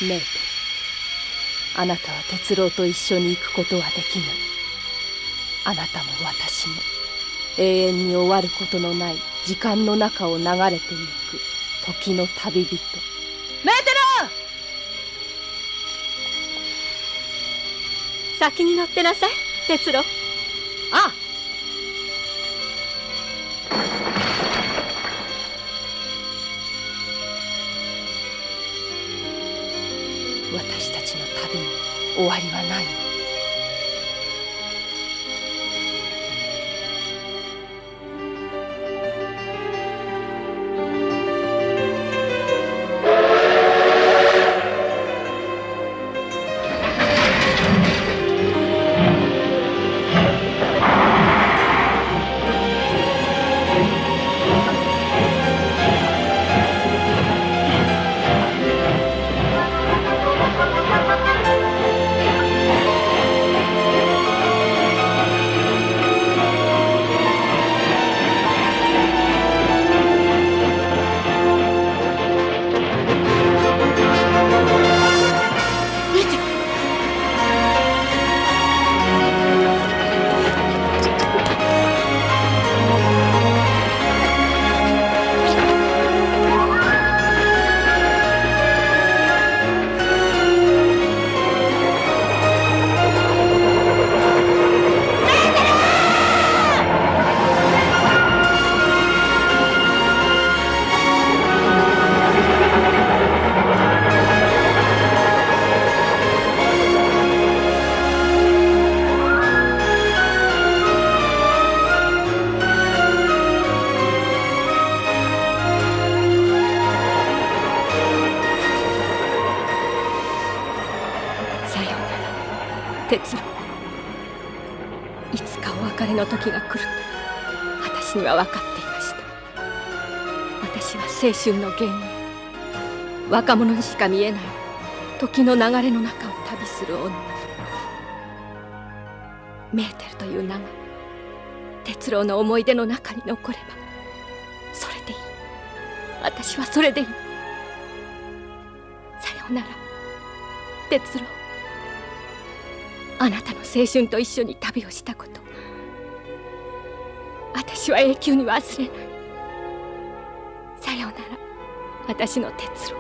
メーテル、あなたは鉄郎と一緒に行くことはできぬ。あなたも私も永遠に終わることのない時間の中を流れてゆく時の旅人。メーテル！先に乗ってなさい、鉄郎。ああ。私たちの旅に終わりはないわ。鉄郎、いつかお別れの時が来ると私には分かっていました。私は青春の原因、若者にしか見えない時の流れの中を旅する女。メーテルという名が鉄郎の思い出の中に残ればそれでいい。私はそれでいい。さようなら、鉄郎。あなたの青春と一緒に旅をしたこと、私は永久に忘れない。さようなら、私の鉄郎。